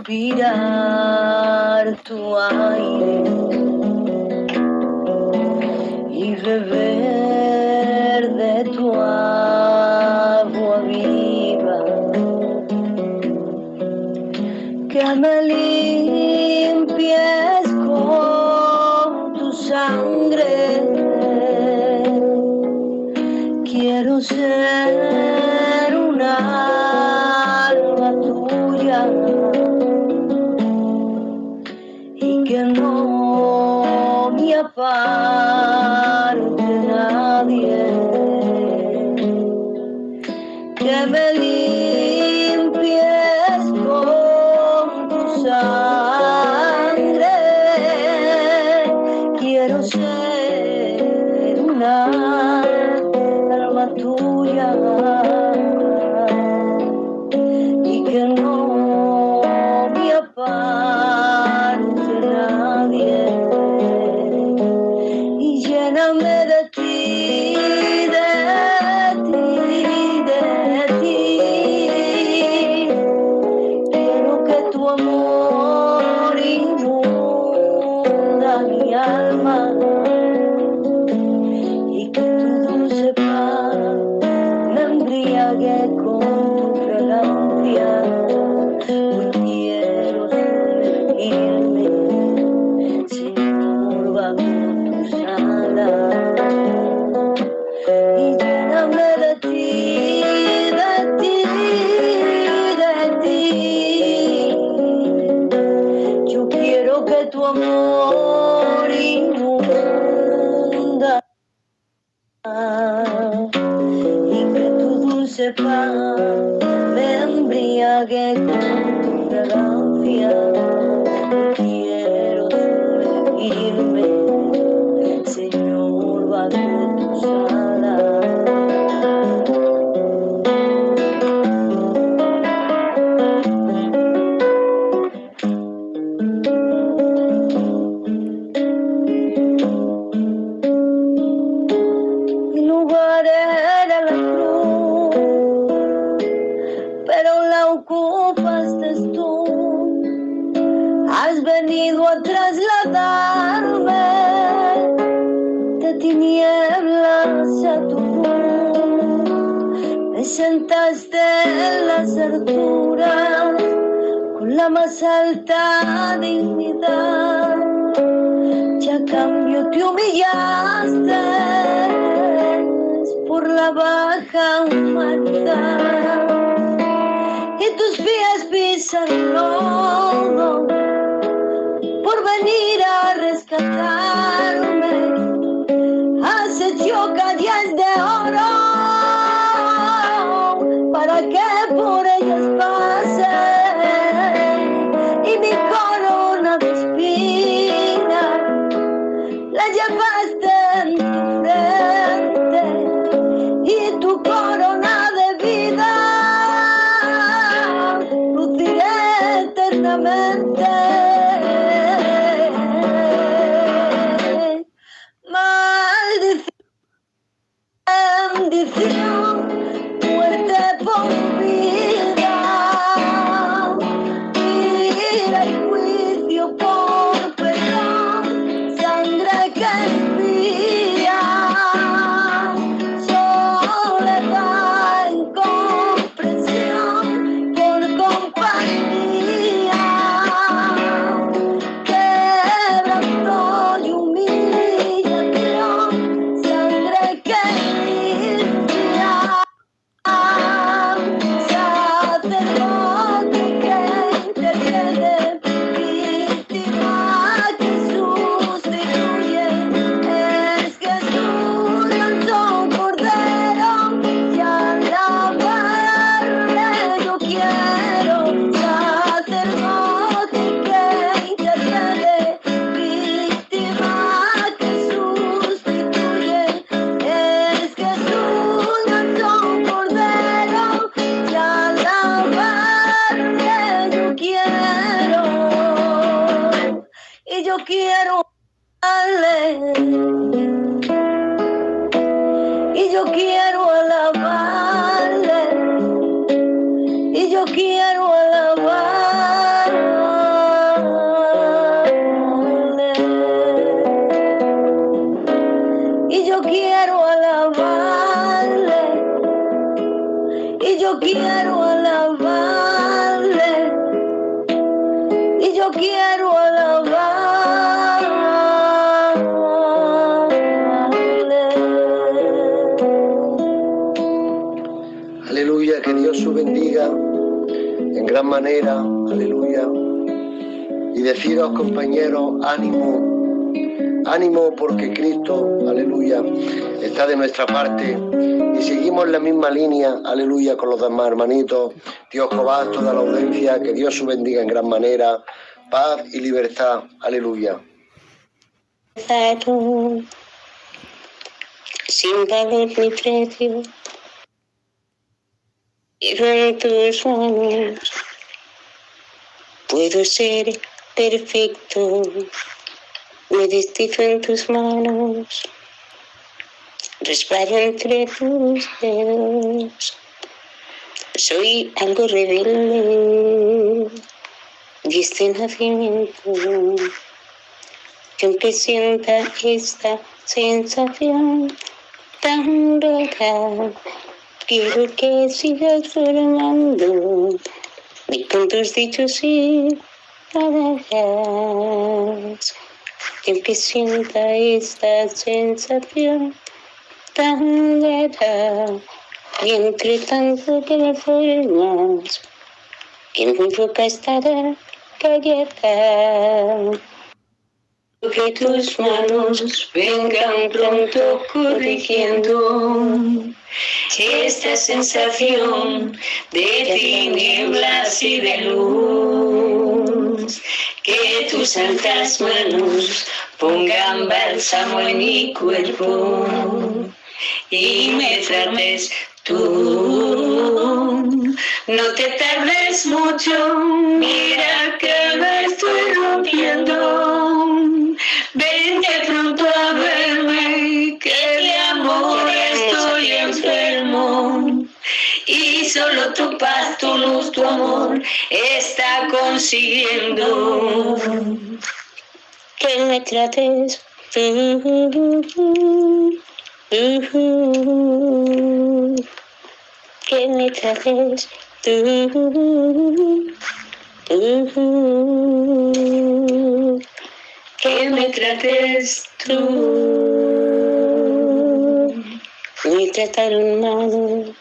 respirar tu aire y beber de tu agua viva que me limpies con tu sangre. Quiero ser un alma tuya y que no me aparte nadie, que me limpies con tu sangre. Quiero ser una alma tuya y que no me aparte nadie, y lléname de ti, de ti, de ti. Quiero que tu amor inunda mi alma y que tu dulce paz me embriague con tu fragancia. Hoy quiero sumergirme, Señor, bajo tus alas y lléname de ti, de ti, de ti. Yo quiero que tu amor inunda y que tu dulce paz me embriague con tu fragancia. Quiero sumergirme, Señor, bajo tus alas. Mi lugar era la cruz, pero la ocupaste tú. Has venido a trasladarme de tinieblas a tu luz. Me sentaste en las alturas con la más alta dignidad. Ya a cambio te humillaste por la baja humanidad y tus pies pisan lodo por venir a rescatarme. Has hecho calles de oro para que por ellas pase, y mi corona de espinas la llevaste en tu frente, y tu corona de vida luciré eternamente. Maldición, muerte por vida, ira y juicio por perdón, sangre que envía, soledad, incomprensión por compañía, quebranto y humillación, sangre que limpia, sacerdote que intercede, víctima que sustituye. Es Jesús, santo cordero, y alabarle yo quiero. Sacerdote que intercede, víctima que sustituye. Es Jesús, santo cordero, y alabarle yo quiero. Y yo quiero alabarle, y yo quiero alabarle, y yo quiero alabarle. quiero alabarle. Aleluya, que Dios os bendiga en gran manera, aleluya. Y deciros, compañeros, ánimo, ánimo porque Cristo, aleluya, está de nuestra parte y seguimos la misma línea, aleluya, con los demás hermanitos. Dios Jehová, toda la audiencia, que Dios os bendiga en gran manera, paz y libertad, aleluya. Sin valor ni precio, y en tus manos puedo ser perfecto. Me deslizo en tus manos, resbalo entre tus dedos. Soy algo rebelde y este nacimiento, que aunque sienta esta sensación tan loca, quiero que sigas formando y con tus dichos y palabras. Que aunque sienta esta sensación tan rara, y entre tanto que me formas, que mi boca estará callada. Que tus manos vengan pronto corrigiendo esta sensación de tinieblas y de luz. Que tus santas manos pongan bálsamo en mi cuerpo y me trates tú. No te tardes mucho, mira que me estoy rompiendo. Vente pronto a verme, que de amor estoy enfermo. Y solo tu paz, tu luz, tu amor está consiguiendo que me trates tú. Que me trates tú. Que me trates tú. Me trataron mal,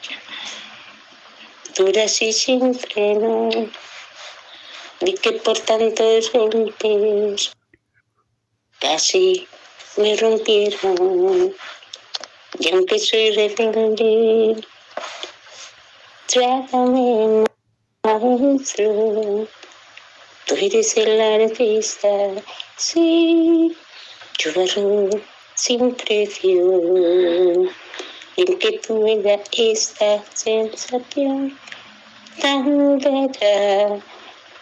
duras y sin freno, y que por tantos golpes casi me rompieron. Y aunque soy rebelde, trátame, maestro. Tú eres el artista, sí, yo barro sin precio. En que tuviera esta sensación tan rara,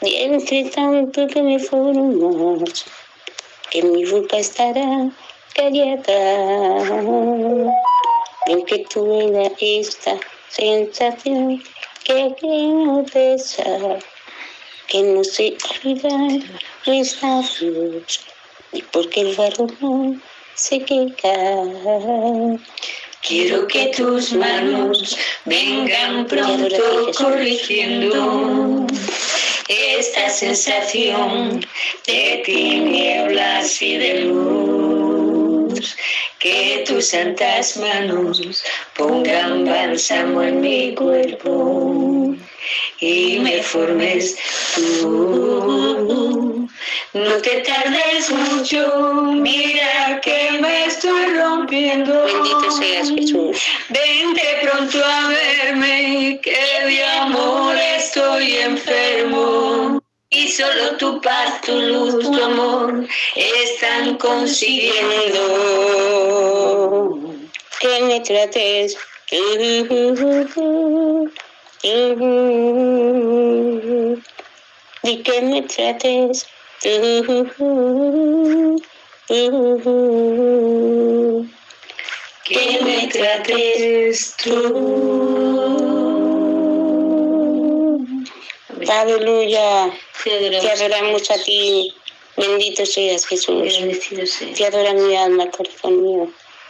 y entre tanto que me formas, que mi boca estará callada. En que tuviera esta sensación que no pesa, que no sé olvidar mis labios, y porque el barro no se queda. Quiero que tus manos vengan pronto corrigiendo esta sensación de tinieblas y de luz. Que tus santas manos pongan bálsamo en mi cuerpo y me formes tú. No te tardes mucho, mira que me estoy rompiendo. Bendito seas, Jesús. Vente pronto a verme, que de amor estoy enfermo. Y solo tu paz, tu luz, tu amor están consiguiendo que me trates y que me trates que me trates tú. Aleluya, te adoramos a ti, bendito seas Jesús, te adora mi alma, corazón mío,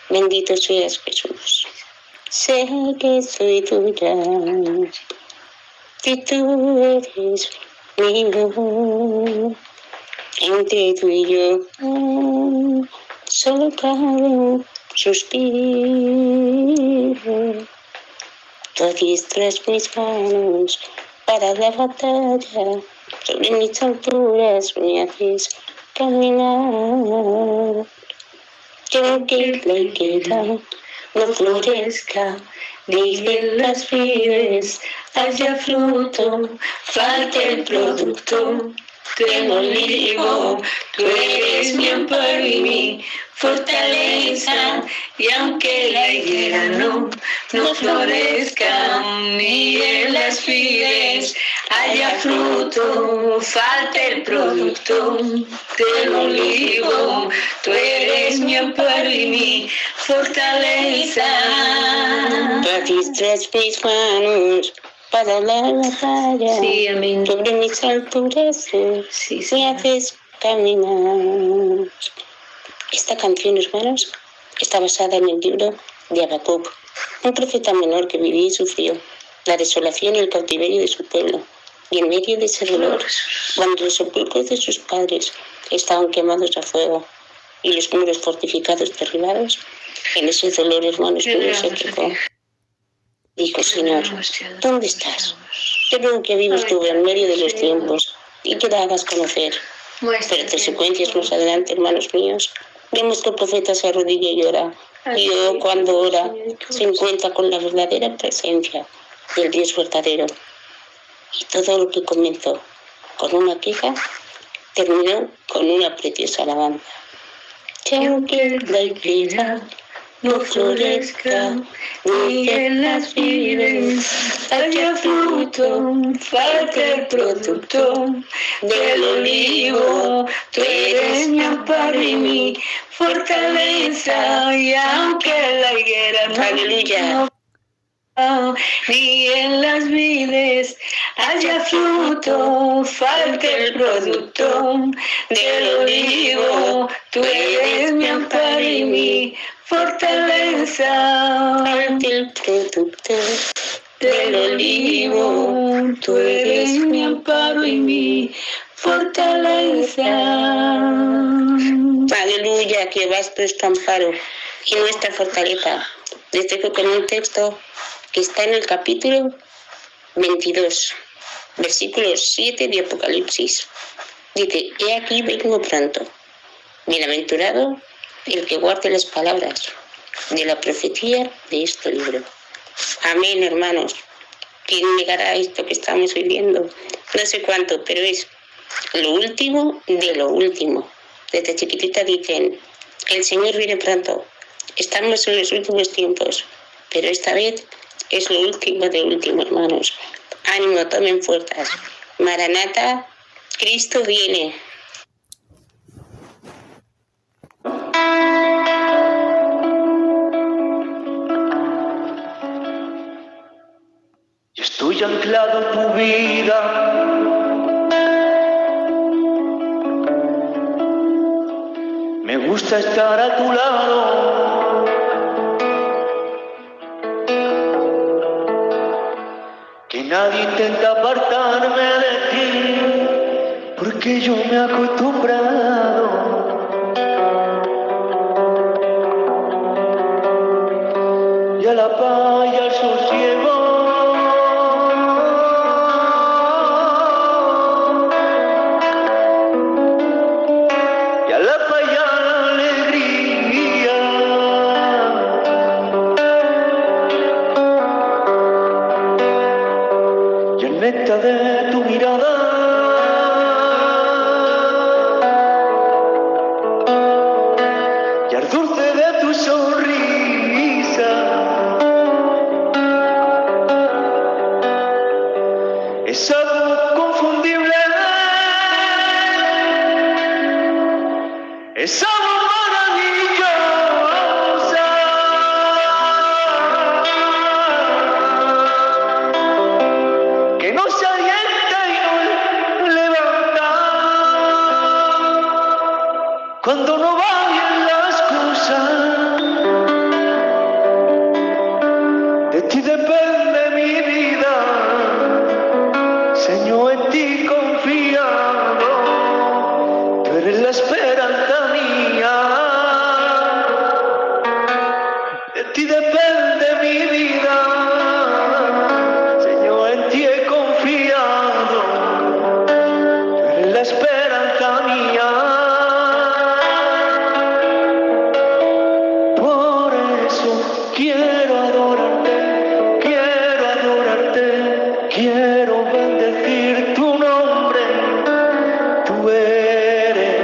bendito seas Jesús. Sé que soy tuya, que tú eres mío, Entre tú y yo, solo cabe un suspiro. Tú adiestras mis manos para la batalla. Sobre mis alturas me haces caminar. Que la higuera no florezca, ni en las vides haya fruto, falte el producto del olivo. Tú eres mi amparo y mi fortaleza, y aunque la higuera no florezca, ni en las vides haya fruto, falte el producto del olivo. Tú eres mi amparo y mi fortaleza. Tú adiestras mis manos para la batalla. Sí, amén. Sobre mis alturas me haces caminar. Esta canción, hermanos, está basada en el libro de Habacuc, un profeta menor que vivía y sufrió la desolación y el cautiverio de su pueblo. Y en medio de ese dolor, cuando los sepulcros de sus padres estaban quemados a fuego y los muros fortificados derribados, en ese dolor, hermanos míos, se quejó. Dijo: Señor, ¿dónde estás? Yo creo que vivas tú en medio de los tiempos y que te hagas conocer. Pero te secuencias más adelante, hermanos míos, vemos que el profeta se arrodilla y ora. Y cuando ora, se encuentra con la verdadera presencia del Dios verdadero. Y todo lo que comenzó con una queja, terminó con una preciosa alabanza. Que aunque la higuera no florezca, ni en las vides haya fruto, falte el producto del olivo. Tú eres mi amparo y mi fortaleza, y aunque la higuera no ni en las vides haya fruto, falte el producto del olivo. Tú eres mi amparo y mi fortaleza. Falte el producto del olivo. Tú eres mi amparo y mi fortaleza. Aleluya, que vasto es tu amparo y nuestra fortaleza. Les dejo con un texto que está en el capítulo 22, versículo 7 de Apocalipsis. Dice: He aquí vengo pronto. Bienaventurado el que guarde las palabras de la profecía de este libro. Amén, hermanos. ¿Quién negará esto que estamos viviendo? No sé cuánto, pero es lo último de lo último. Desde chiquitita dicen: el Señor viene pronto. Estamos en los últimos tiempos, pero esta vez es lo último de último, hermanos. Ánimo, tomen fuerzas. Maranata, Cristo viene. Yo estoy anclado en tu vida. Me gusta estar a tu lado. Que nadie intenta apartarme de ti, porque yo me he acostumbrado. Y a la paz y al sosiego. Y a la paz y a la alegría. Y el néctar de tu mirada. Y al dulce de tu sonrisa. Es algo confundible. Es algo maravillosa. Que no se alienta y no levanta. Cuando no van bien las cosas. De ti depende mi vida. Señor, en ti confiado. Tú esperanza mía. De ti depende mi vida, Señor, en ti he confiado. Tú eres la esperanza mía. Por eso quiero adorarte, quiero bendecir tu nombre. Tú eres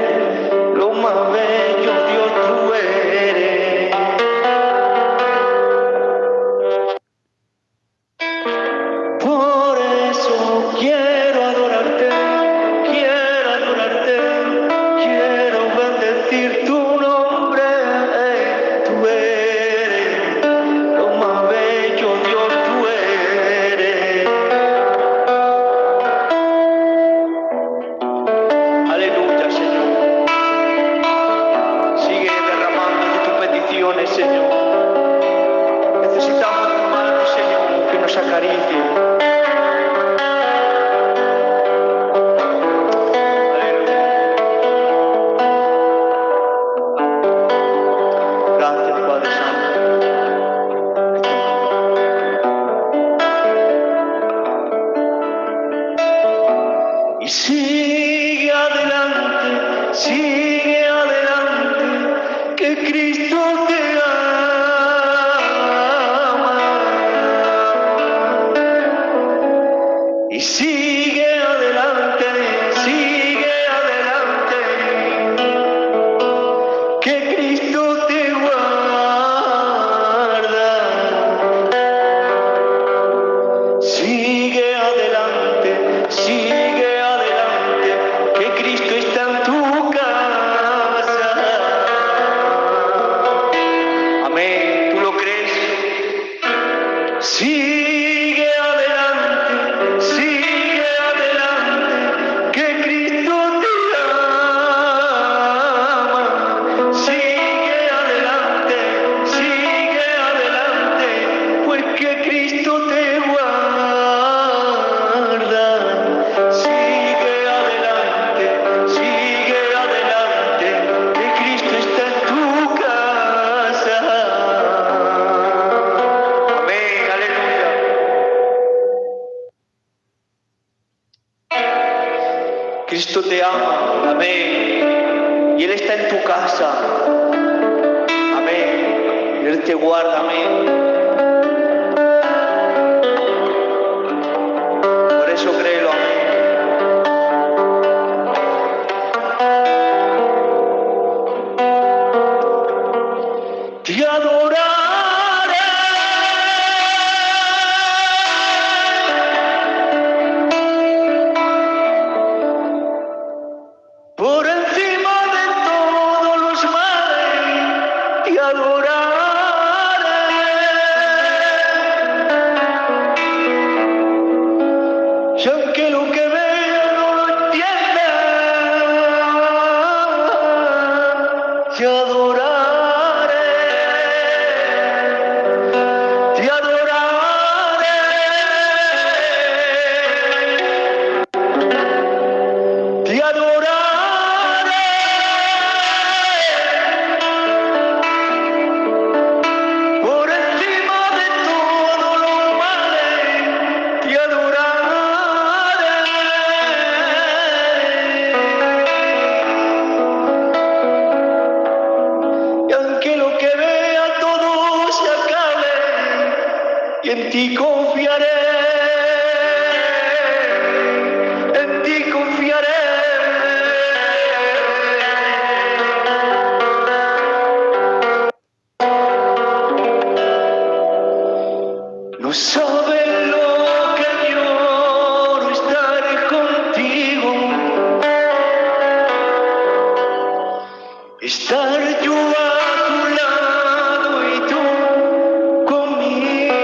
lo más bello, Dios, tú eres. Por eso quiero adorarte, quiero bendecir tu nombre. Tú eres lo más bello, Dios, tú eres. Aleluya, Señor. Sigue derramando tus peticiones, Señor. Necesitamos tu mano, Señor, que nos acaricie. Aleluya. Gracias, Padre Santo. Y sigue adelante, que Cristo te ama. Y sigue adelante, que Cristo te guarda. Sigue adelante, que Cristo está en tu casa. Amén, ¿tú lo crees? Sigue adelante, que Cristo te ama. Sigue adelante, pues que Cristo te guarda. Sigue adelante, que Cristo está en tu casa. Amén, aleluya. Cristo te ama, amén. Y Él está en tu casa, amén. Y Él te guarda, amén. Por eso créelo, amén. Te adoraré por encima de todos los males. Te adoraré. Y aunque lo que vea no lo entienda, te adoraré, te adoraré, te adoraré. Por encima de todos los males, te adoraré. Y aunque lo que vea todo se acabe, y en ti confiaré, en ti confiaré. No saben lo que lloro estar contigo, estar yo a tu lado y tú conmigo.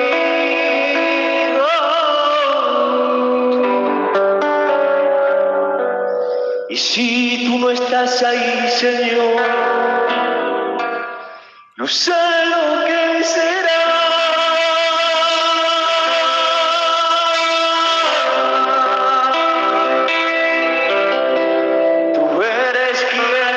Y si tú no estás ahí, Señor, no sé lo que será. Tú eres quien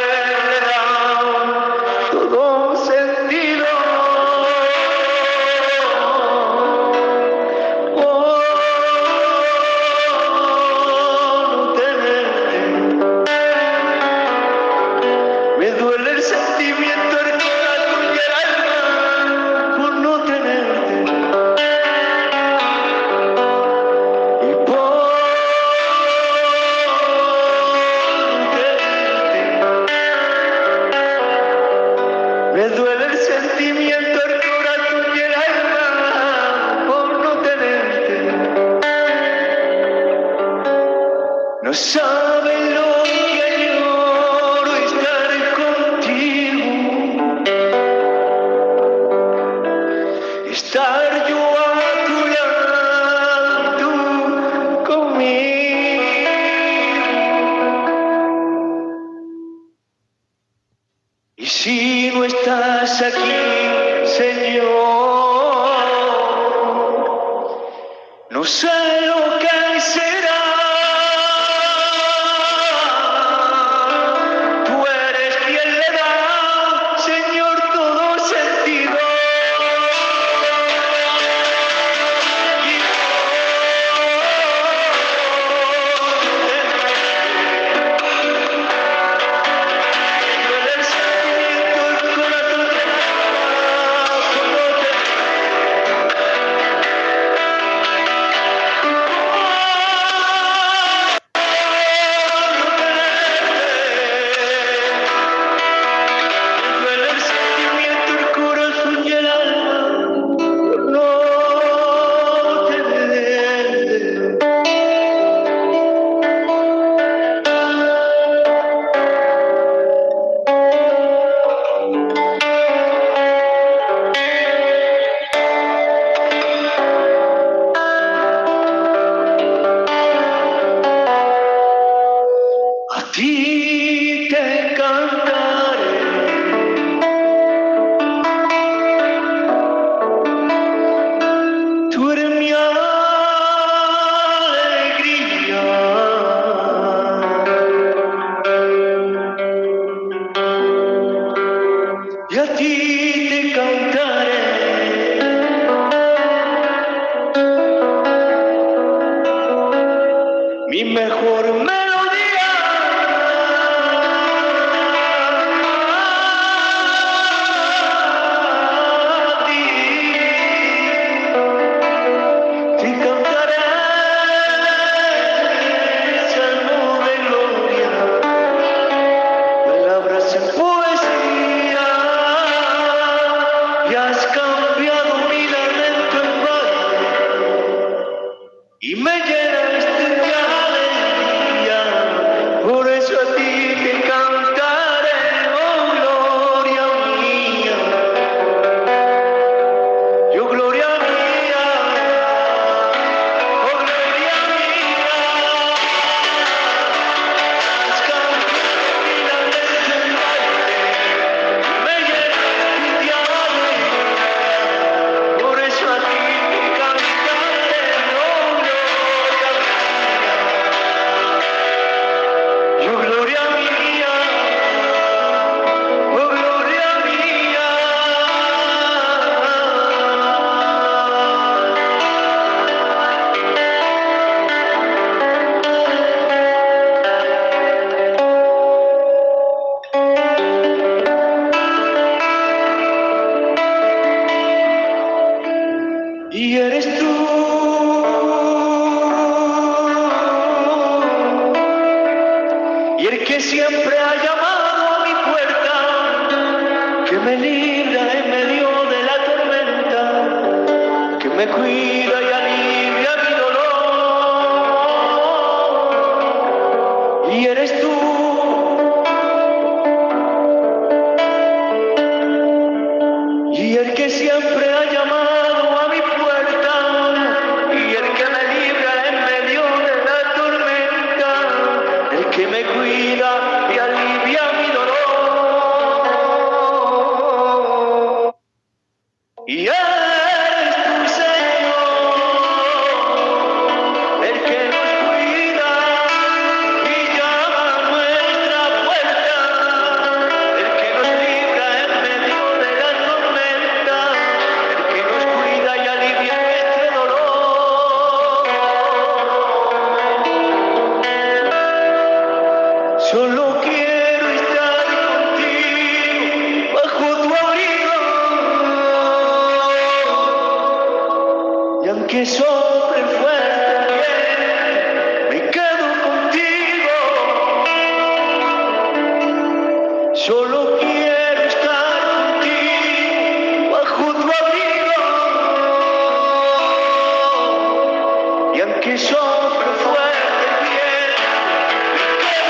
sabes lo que añoro estar contigo, estar yo a tu lado, tú conmigo. Y si no estás aquí, Señor, no sé lo que será. Tú eres quien le da, Señor, todo sentido. A ti te cantaré, tú eres mi alegría. Y a ti te cantaré, mi mejor melodía. Te cantaré salmo de gloria, palabras en poesía, y has cambiado mi lamento en baile y me llenaste de alegría. Por eso a ti te cantaré, oh gloria mía, yo gloria mía, oh gloria mía. Has cambiado mi lamento en baile y me llenaste de alegría. Por eso a ti te cantaré, oh gloria mía, yo gloria mía, oh gloria mía. Y eres tú, y el que siempre ha llamado a mi puerta, que me libra en medio de la tormenta, que me cuida y alivia mi dolor. Y eres tú, y el que siempre ha llamado a mi puerta, y el que me libra en medio de la tormenta, el que me cuida y alivia mi dolor. Y eres tú, Señor, el que nos cuida y llama a nuestra puerta, el que nos libra en medio de la tormenta, el que nos cuida y alivia nuestro dolor. Solo quiero estar contigo bajo tu abrigo, y aunque sople fuerte el viento, me quedo contigo. Solo quiero estar contigo bajo tu abrigo, y aunque sople fuerte el viento, me quedo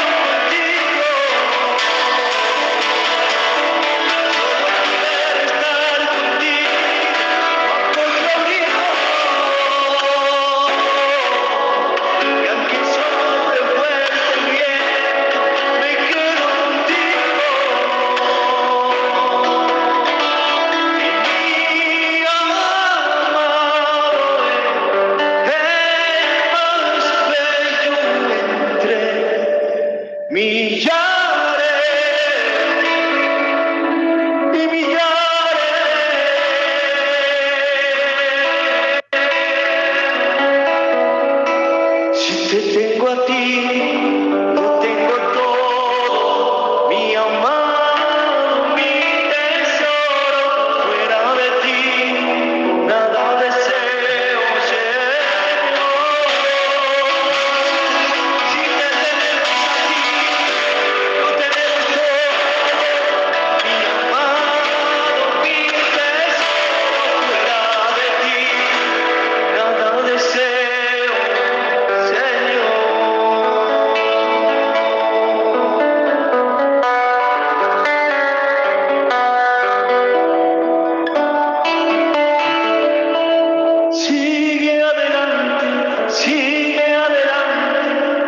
millares y millares. Si te tengo a ti, lo tengo todo, mi amado, mi tesoro. Fuera de ti, nada deseo, Señor. Si te tenemos a ti, lo tenemos todo, mi amado, mi tesoro. Fuera de ti, nada deseo, Señor. Sigue adelante,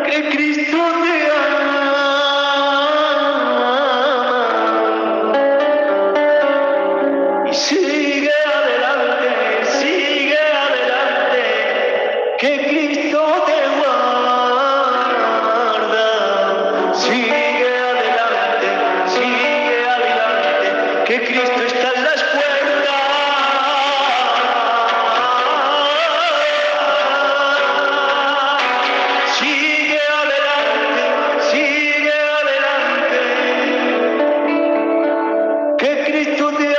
que Cristo te ama. Y sigue adelante, que Cristo te guarda. Sigue adelante, que Cristo está en las puertas. Sigue adelante, que Cristo te ama.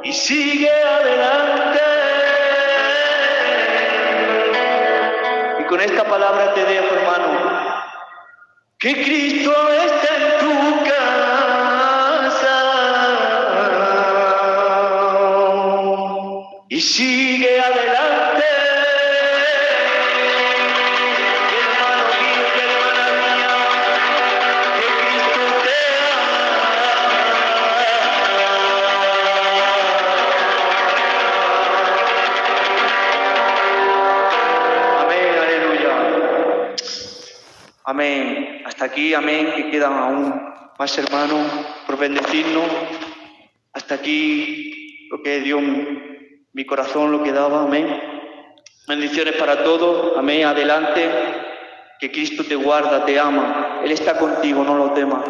Y sigue adelante. Y con esta palabra te dejo, hermano, que Cristo está en tu casa. Y sigue adelante. Hermano mío, hermana mía, que Cristo te ama. Amén, aleluya. Amén. Hasta aquí, amén, que quedan aún más hermanos por bendecirnos. Hasta aquí lo que dio mi corazón, lo que daba, amén. Bendiciones para todos, amén, adelante, que Cristo te guarda, te ama, Él está contigo, no lo temas,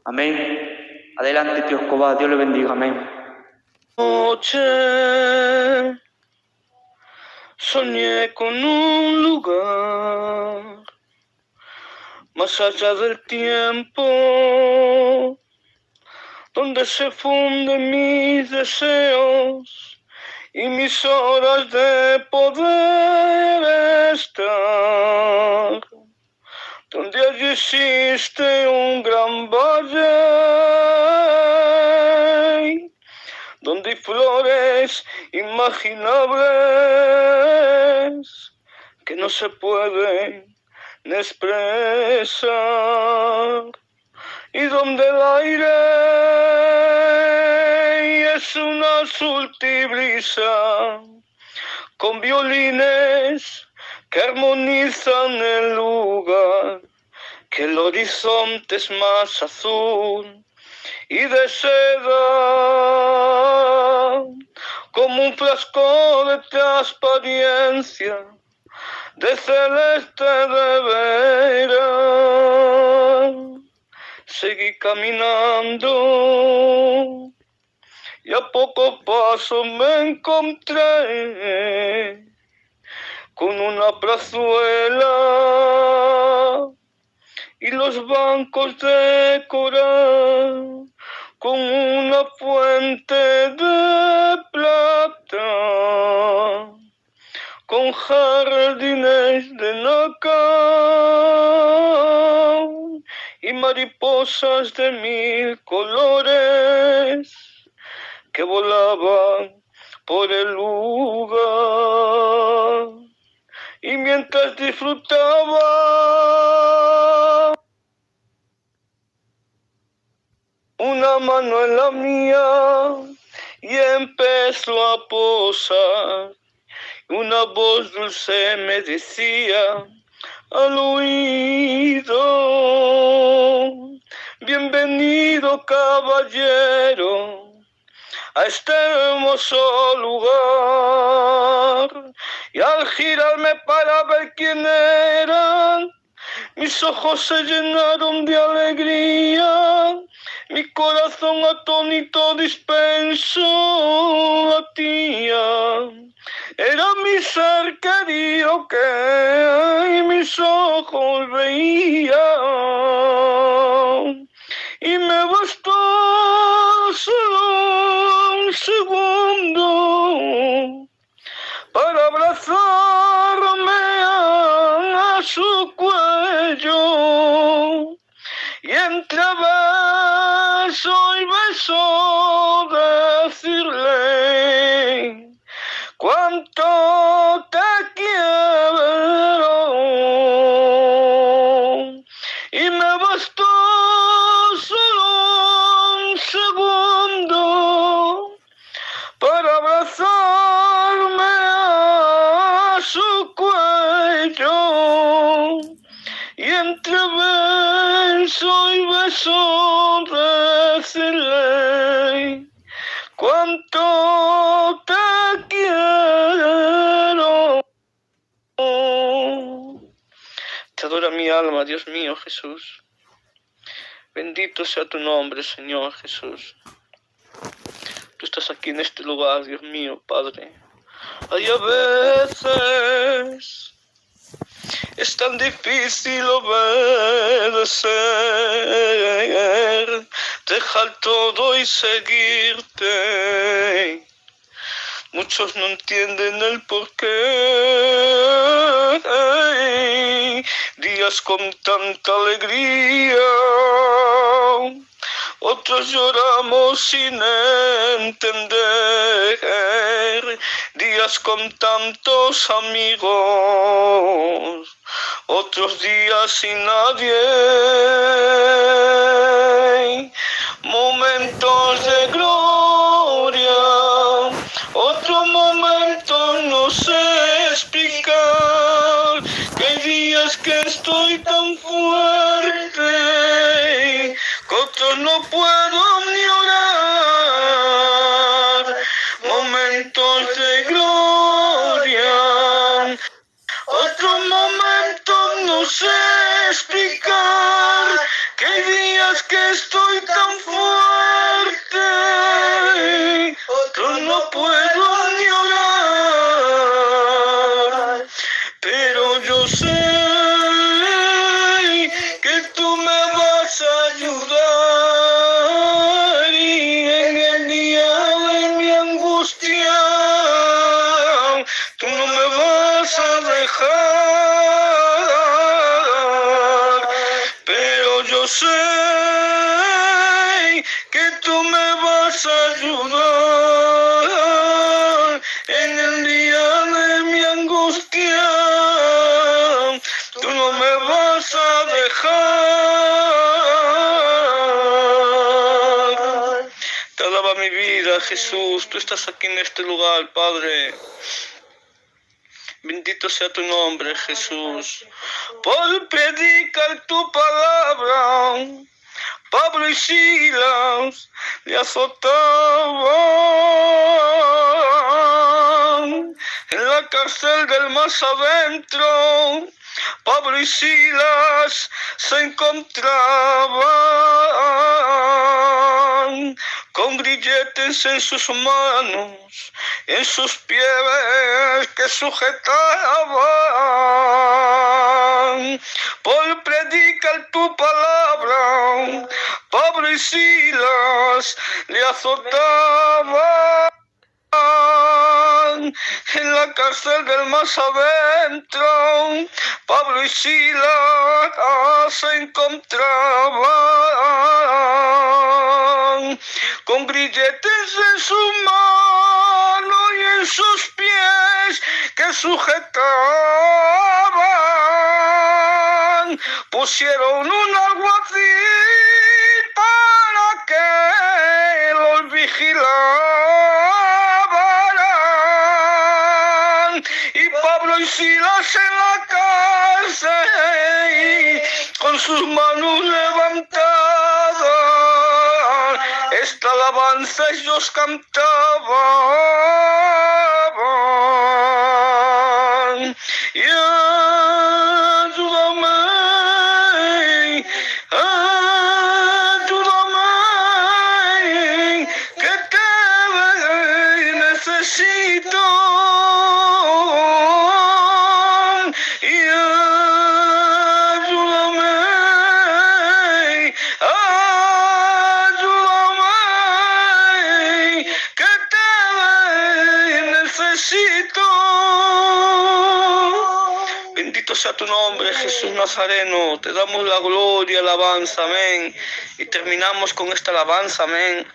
amén. Adelante, tío Escobar, Dios le bendiga, amén. Noche soñé con un lugar más allá del tiempo, donde se funden mis deseos y mis horas de poder estar, donde allí existe un gran valle, donde hay flores imaginables que no se pueden expresar, y donde el aire es una azul brisa con violines que armonizan el lugar, que el horizonte es más azul y de seda, como un frasco de transparencia de celeste de verano. Seguí caminando y a poco paso me encontré con una plazuela y los bancos de coral con una fuente de plata, con jardines de nacao y mariposas de 1000 colores que volaban por el lugar. Y mientras disfrutaba, una mano en la mía y empezó a posar. Una voz dulce me decía al oído: bienvenido, caballero, a este hermoso lugar. Y al girarme para ver quién eran, mis ojos se llenaron de alegría, mi corazón atónito dispenso latía. Era mi ser querido que mis ojos veían, y me bastó solo un segundo para abrazarme a su cuello, y entre beso y beso decirle cuánto te quiero. Y me bastó solo un segundo para abrazarme a su cuello, y entre beso y beso decirle cuánto te quiero. Te adora mi alma, Dios mío, Jesús. Bendito sea tu nombre, Señor Jesús. Tú estás aquí en este lugar, Dios mío, Padre. Hay a veces es tan difícil obedecer, dejar todo y seguirte. Muchos no entienden el porqué. Días con tanta alegría, otros lloramos sin entender. Días con tantos amigos, otros días sin nadie. Momentos de gloria, otros momentos no sé explicar. Que hay días que estoy tan fuerte que otros no puedo ni orar. Momentos de gloria, otros momentos no sé explicar. Que hay días que estoy tan fuerte, otros no puedo ni orar. Pero yo sé que tú me vas a ayudar, y en el día de mi angustia tú no me vas a dejar. Pero yo sé que tú me vas a ayudar en el día de mi angustia. Tú no me vas a dejar. Te alaba mi vida, Jesús. Tú estás aquí en este lugar, Padre. Bendito sea tu nombre, Jesús. Por predicar tu palabra, Pablo y Silas le azotaban en la cárcel del más adentro. Pablo y Silas se encontraban con grilletes en sus manos, en sus pies que sujetaban. Por predicar tu palabra, Pablo y Silas le azotaban en la cárcel del más adentro. Pablo y Silas se encontraban con grilletes en sus manos y en sus pies que sujetaban. Pusieron un alguacil para que los vigilaran, y Pablo y Silas en la cárcel con sus manos levantadas esta alabanza ellos cantaban. y ayúdame, ayúdame, que te necesito. Y ayúdame, ayúdame, que te necesito. Bendito sea tu nombre, Jesús Nazareno. Te damos la gloria, alabanza, amén. Y terminamos con esta alabanza, amén,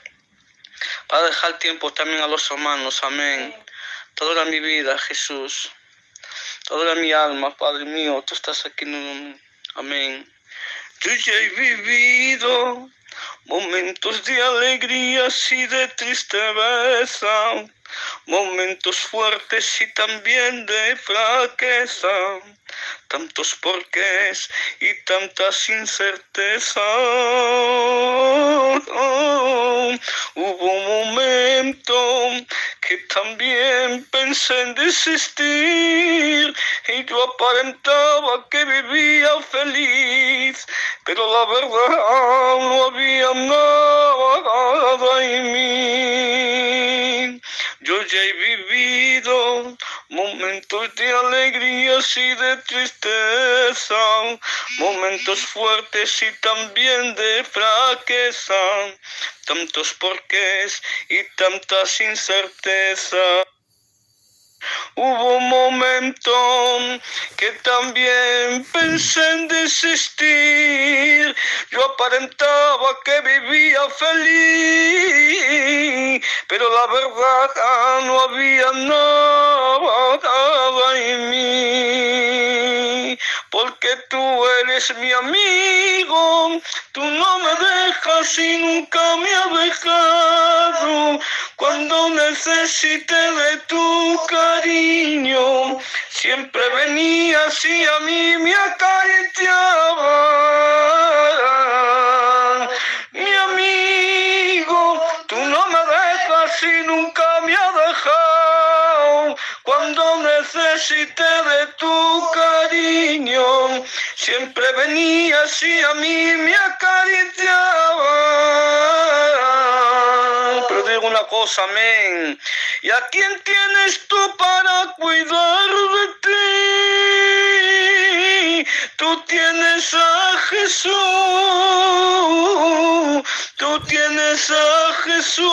para dejar tiempo también a los hermanos, amén. Toda mi vida, Jesús. Toda mi alma, Padre mío, tú estás aquí, amén. Yo ya he vivido momentos de alegrías y de tristeza, momentos fuertes y también de fraqueza, tantos porqués y tantas incertezas. Hubo un momento que también pensé en desistir y yo aparentaba que vivía feliz, pero la verdad no había nada en mí. Yo ya he vivido momentos de alegrías y de tristeza, momentos fuertes y también de fraqueza, tantos porqués y tantas incertezas. Hubo un momento que también pensé en desistir, yo aparentaba que vivía feliz, pero la verdad no había nada en mí. Porque tú eres mi amigo, tú no me dejas y nunca me has dejado. Cuando necesité de tu cariño, siempre venías y a mí me acariciabas. Mi amigo, tú no me dejas y nunca me has dejado. Cuando necesité de tu cariño, siempre venías y a mí me acariciabas. Pero digo una cosa, amén. ¿Y a quién tienes tú para cuidar de ti? Tú tienes a Jesús. Tú tienes a Jesús.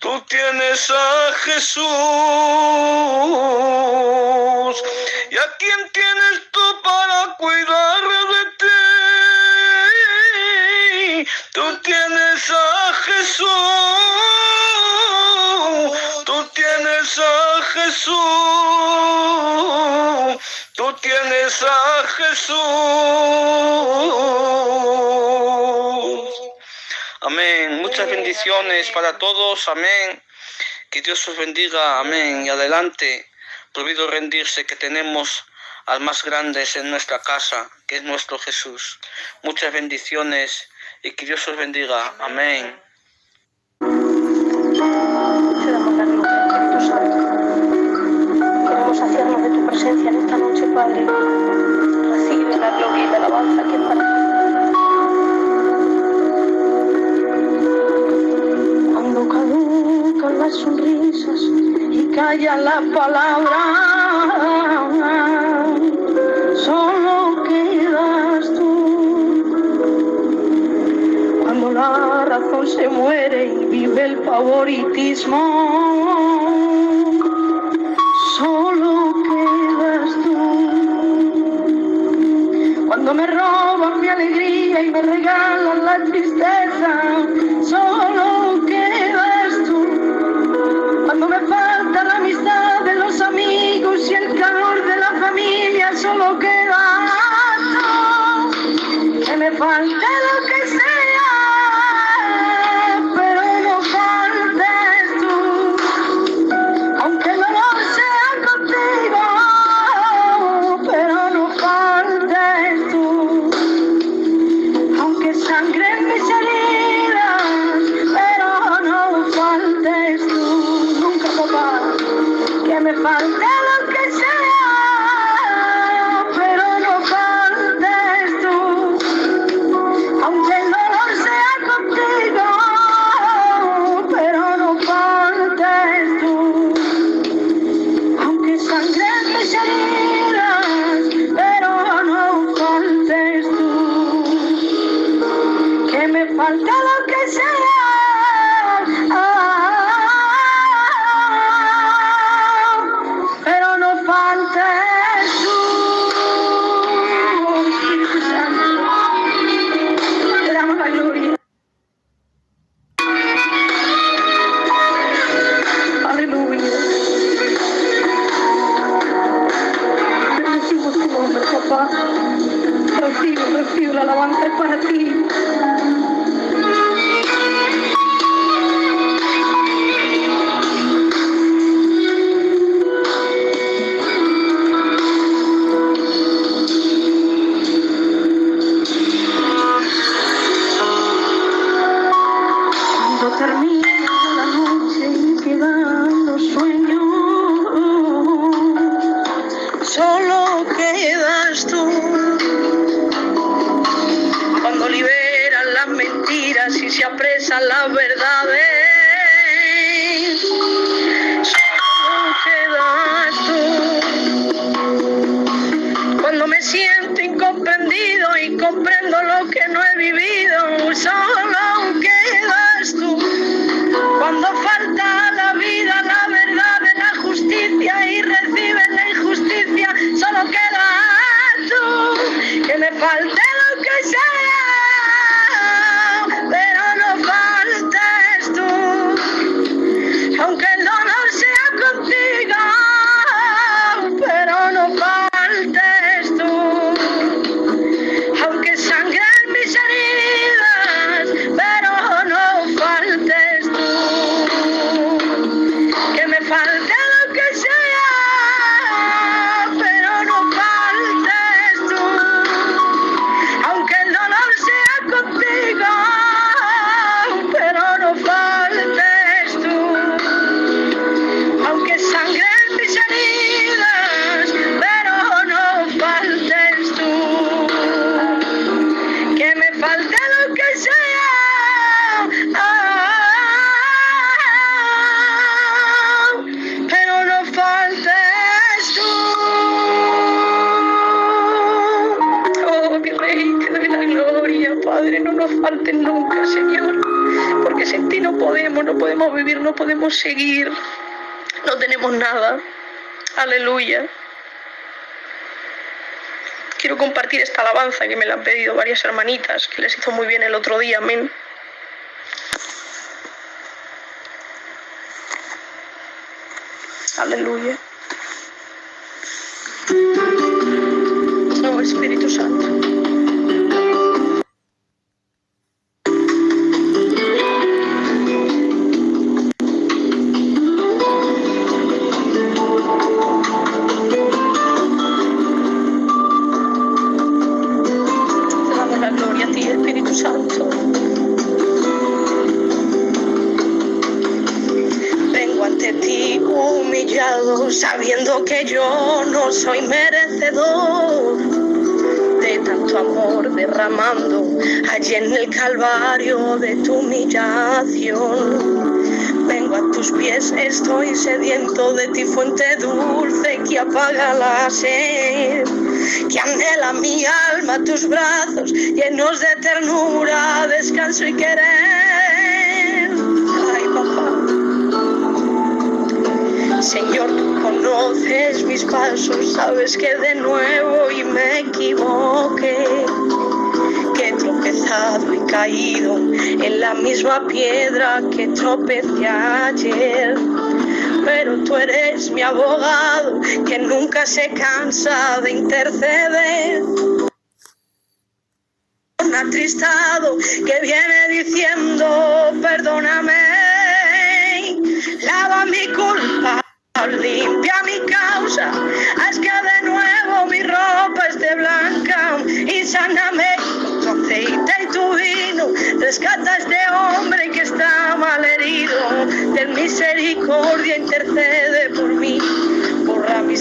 Tú tienes a Jesús. ¿Y a quién tienes tú para cuidar de ti? Tú tienes a Jesús. Tú tienes a Jesús. Tú tienes a Jesús. Amén. Muchas bendiciones para todos. Amén. Que Dios os bendiga. Amén. Y adelante. Prohibido rendirse, que tenemos al más grande en nuestra casa, que es nuestro Jesús. Muchas bendiciones y que Dios os bendiga. Amén. Te damos la gloria, Espíritu Santo. Queremos hacernos de tu presencia en esta noche, Padre. Recibe la gloria y la alabanza que es para ti. Cuando caducan las sonrisas y calla la palabra, solo quedas tú. Cuando la razón se muere y vive el favoritismo, solo quedas tú. Cuando me roban mi alegría y me regalan la tristeza, solo quedas tú. Cuando me falta la amistad de los amigos y el calor de la familia, solo quedas tú. Que me falte lo que sea, pero no faltes tú. lo que sea, pero no faltes tú. Aunque el dolor sea contigo, pero no faltes tú. Aunque sangren mis heridas, pero no faltes tú. Que me falte lo que sea, pero no faltes tú. Espíritu Santo, te damos la gloria. Aleluya. Bendecimos tu nombre, papá. Recibe la alabanza es para ti. Cuando termina la noche y quedan los sueños, solo quedas tú. Cuando liberan las mentiras y se apresan las verdades, solo quedas tú. Cuando me siento incomprendido y comprendo lo que no he vivido, solo quedas tú. Cuando falta la vida, la verdad, la justicia y reciben la injusticia, solo quedas tú. Que me falte lo que sea, pero no faltes tú. Aunque el dolor sea contigo, pero no faltes tú. Aunque sangren mis heridas, pero no faltes tú. Que me falte lo que sea, pero no faltes tú. Aunque el dolor sea contigo, pero no faltes tú. Aunque sangren mis heridas, pero no faltes tú. Que me falte lo que sea, pero no faltes tú. Oh, mi Rey, te doy la gloria, Padre. No nos falten nunca, Señor, porque sin ti no podemos vivir, no podemos seguir, no tenemos nada. Aleluya. Quiero compartir esta alabanza que me la han pedido varias hermanitas, que les hizo muy bien el otro día. Amén. Aleluya. Oh, Espíritu Santo. Te damos la gloria a ti, Espíritu Santo. Vengo ante ti humillado, sabiendo que yo no soy merecedor de tanto amor derramando allí en el Calvario de tu humillación. Vengo a tus pies, estoy sediento de ti, fuente dulce que apaga la sed, que anhela mi alma tus brazos llenos de ternura, descanso y querer. Ay, papá. Señor, tú conoces mis pasos, sabes que de nuevo y me equivoqué, que he tropezado y caído en la misma piedra que tropecé ayer. Pero tú eres mi abogado, que nunca se cansa de interceder. Un atristado que viene diciendo, perdóname, lava mi culpa, limpia mi causa, haz que de nuevo mi ropa esté blanca y sáname con tu aceite y tu vino. Rescata a este hombre que está mal herido, ten misericordia, intercede por mí, borra mi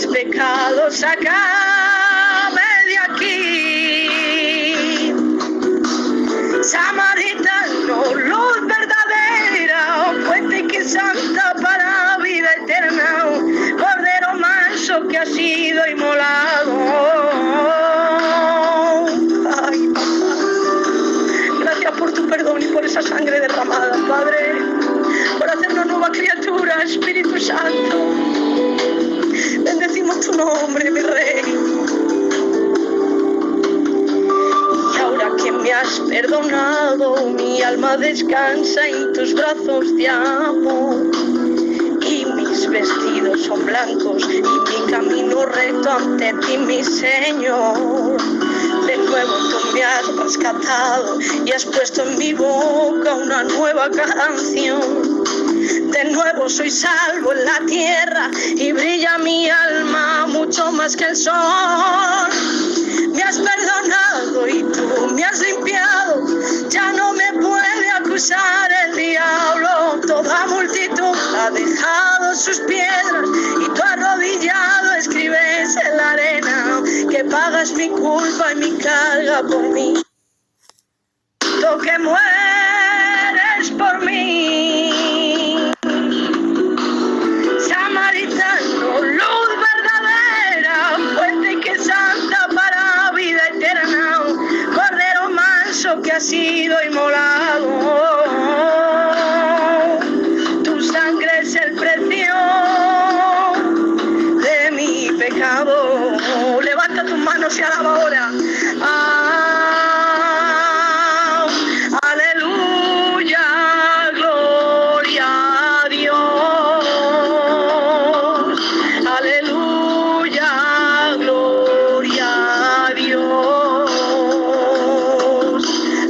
pecado, sácame de aquí. Samaritano, luz verdadera, fuente que es santa para vida eterna, cordero manso que ha sido inmolado. Ay, papá, gracias por tu perdón y por esa sangre derramada, Padre, por hacernos nueva criatura, Espíritu Santo. Bendecimos tu nombre, mi Rey. Y ahora que me has perdonado, mi alma descansa en tus brazos de amor. Y mis vestidos son blancos y mi camino recto ante ti, mi Señor. De nuevo tú me has rescatado y has puesto en mi boca una nueva canción. De nuevo soy salvo en la tierra y brilla mi alma mucho más que el sol. Me has perdonado y tú me has limpiado, ya no me puede acusar el diablo. Toda multitud ha dejado sus piedras y tú arrodillado escribes en la arena que pagas mi culpa y mi carga por mí. Tú que mueres por mí. Samaritano, luz verdadera, fuente que es santa para vida eterna, cordero manso que ha sido inmolado. Tu sangre es el precio de mi pecado. Levanta tus manos y alaba ahora. Aleluya, gloria a Dios. Aleluya, gloria a Dios.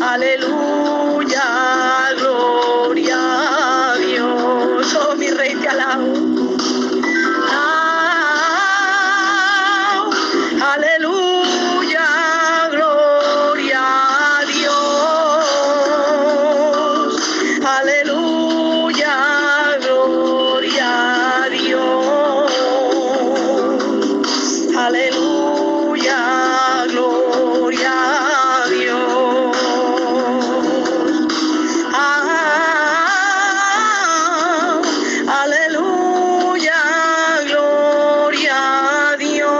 Aleluya, gloria a Dios. Oh, mi Rey, te alabo. Aleluya, gloria a Dios. Aleluya, gloria a Dios. Aleluya, gloria a Dios. Aleluya, gloria a Dios.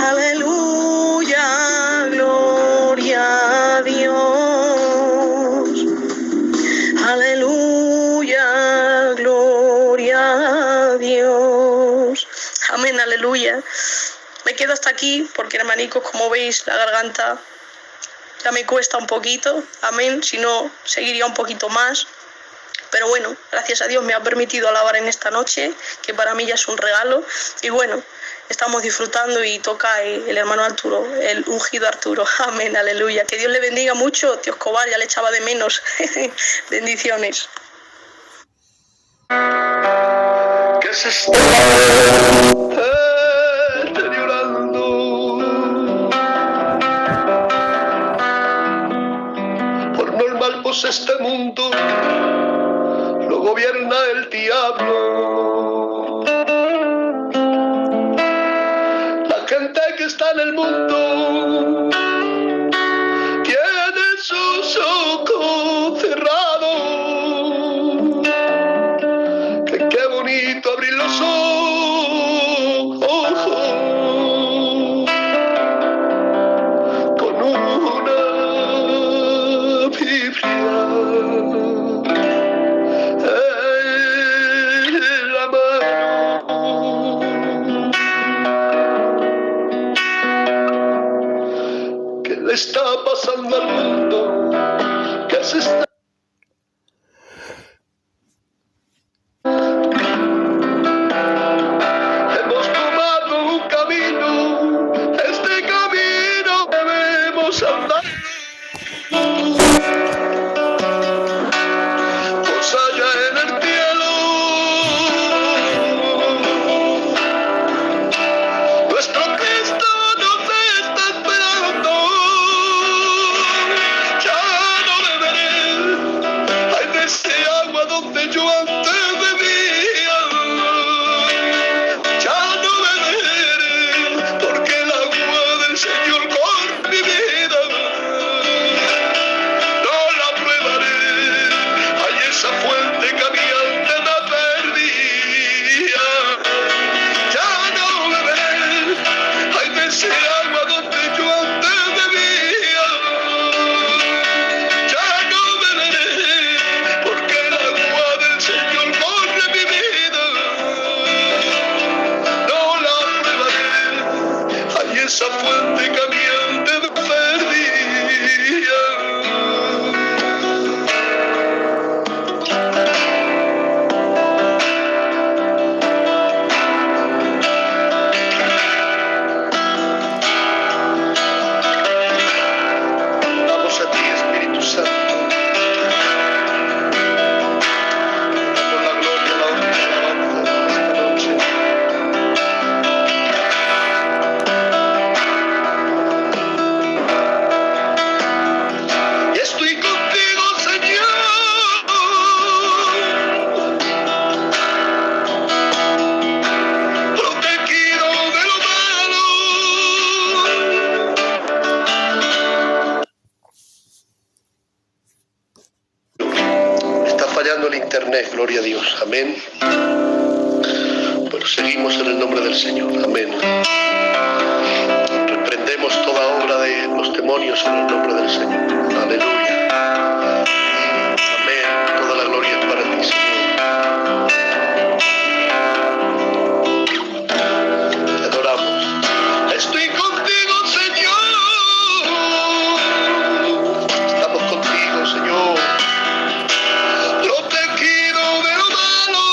Aleluya, gloria a Dios. Aleluya, gloria a Dios. Amén, aleluya. Me quedo hasta aquí porque, hermanicos, como veis, la garganta ya me cuesta un poquito. Amén, si no, seguiría un poquito más. Pero bueno, gracias a Dios me ha permitido alabar en esta noche, que para mí ya es un regalo. Y bueno, estamos disfrutando y toca el hermano Arturo, el ungido Arturo. Amén, aleluya. Que Dios le bendiga mucho. Tío Escobar, ya le echaba de menos. Bendiciones. Que se está deteriorando. Por normal, pues este mundo lo gobierna el diablo. La gente que está en el mundo tiene sus ojos cerrados. Que qué bonito abrir los ojos con una Biblia en la mano. ¿Qué le está pasando al mundo? ¿Qué se está? Hemos tomado un camino, este camino debemos andar. Pues allá en el cielo, nuestro Cristo nos está esperando. Ya no beberé esa fuente caliente de perdida. Vamos a ti, Espíritu Santo. Por la gloria, la honra y la alabanza esta noche. Estoy contigo, Señor. Protegido de lo malo. Está fallando el internet, gloria a Dios. Amén. Pero seguimos en el nombre del Señor. Amén. Reprendemos toda obra de los demonios en el nombre del Señor. Aleluya. Amén. Toda la gloria es para ti, Señor. Te adoramos. Estoy contigo, Señor. Estamos contigo, Señor. Protegido de lo malo.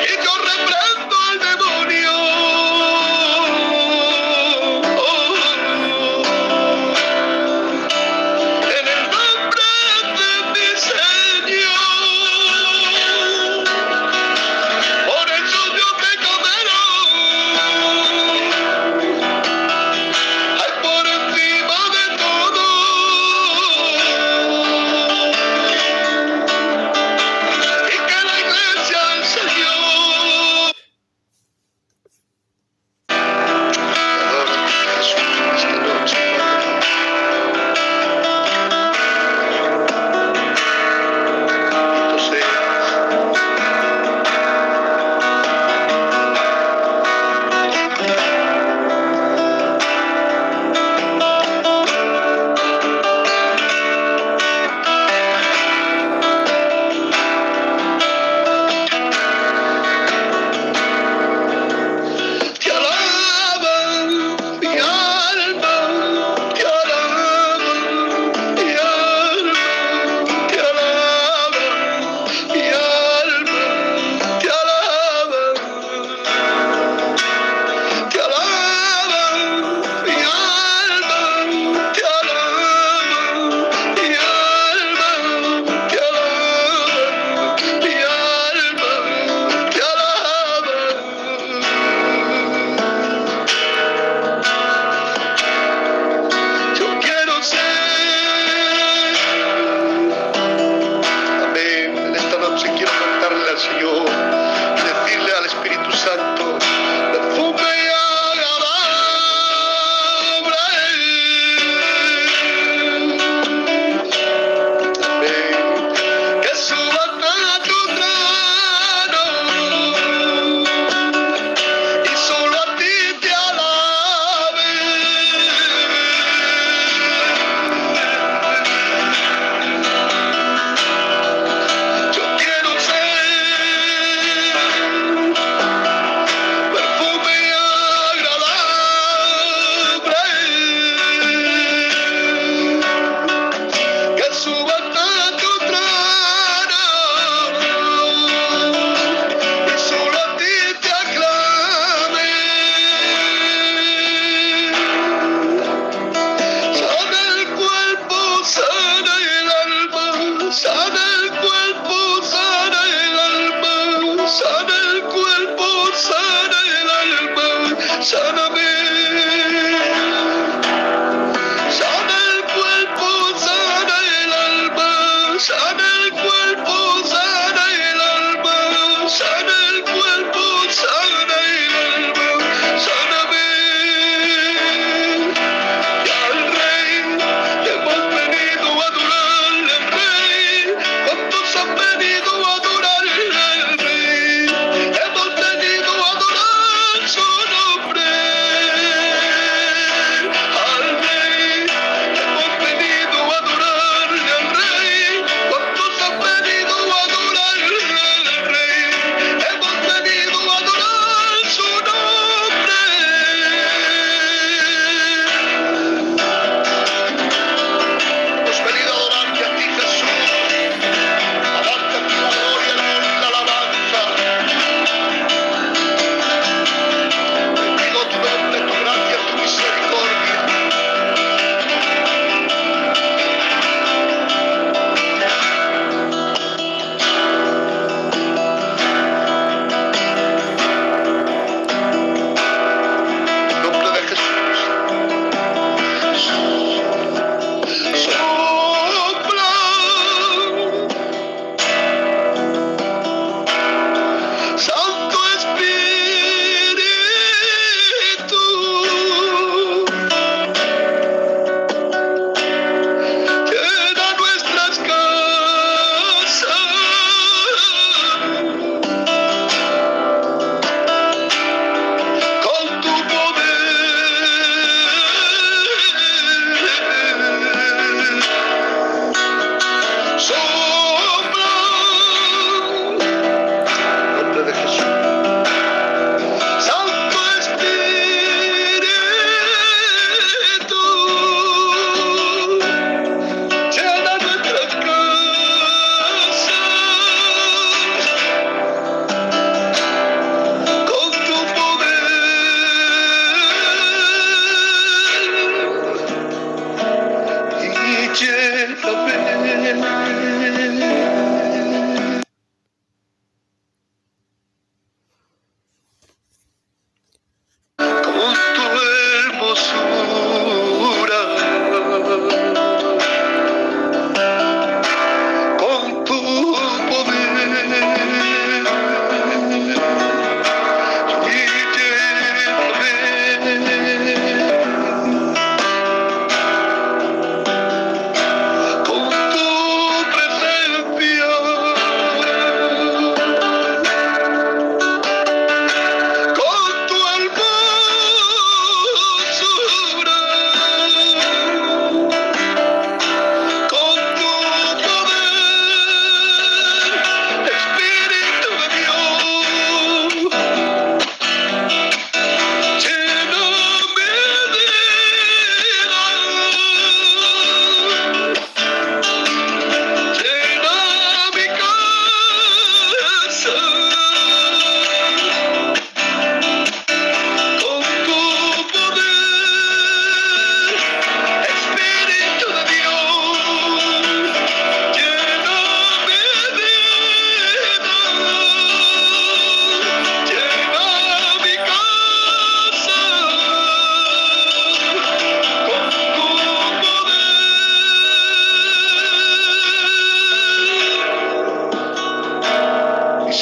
Y yo reprendo al demonio. En el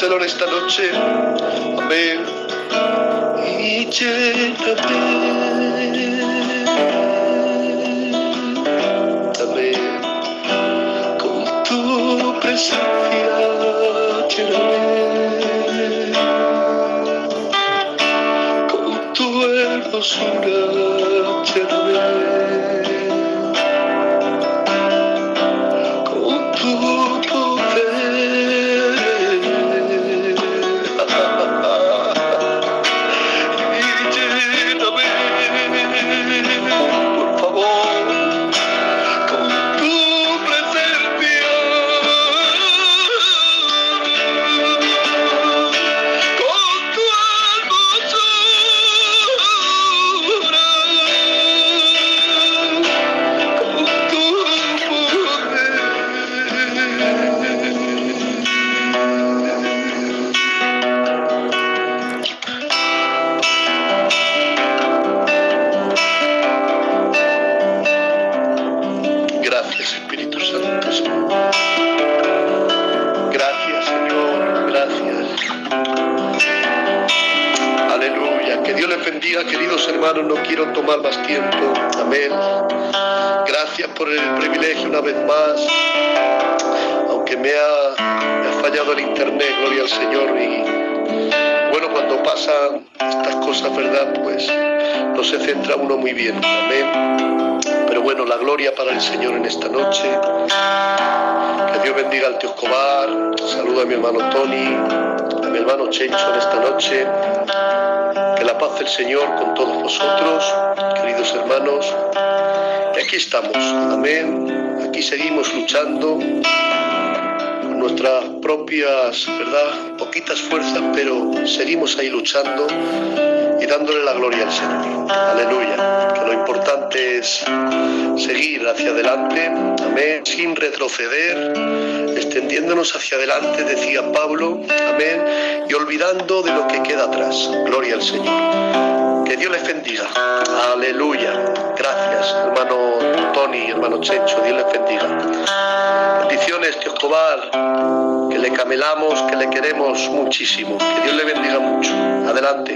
Díselo en esta noche. Amén. Y lléname. Amén. Con tu presencia, lléname. Con tu hermosura, lléname. Queridos hermanos, no quiero tomar más tiempo. Amén. Gracias por el privilegio una vez más. Aunque me ha fallado el internet, gloria al Señor. Y bueno, cuando pasan estas cosas, ¿verdad? Pues no se centra uno muy bien. Amén. Pero bueno, la gloria para el Señor en esta noche. Que Dios bendiga al tío Escobar. Saludo a mi hermano Tony, a mi hermano Chencho en esta noche. Que la paz del Señor con todos vosotros, queridos hermanos. Y aquí estamos, amén. Aquí seguimos luchando con nuestras propias, ¿verdad? Poquitas fuerzas, pero seguimos ahí luchando y dándole la gloria al Señor. Aleluya. Que lo importante es seguir hacia adelante, amén, sin retroceder, extendiéndonos hacia adelante, decía Pablo, amén, y olvidando de lo que queda atrás. Gloria al Señor. Que Dios les bendiga. Aleluya. Gracias, hermano Tony, hermano Chencho. Dios les bendiga. Bendiciones, tío Escobar, que le camelamos, que le queremos muchísimo. Que Dios le bendiga mucho. Adelante.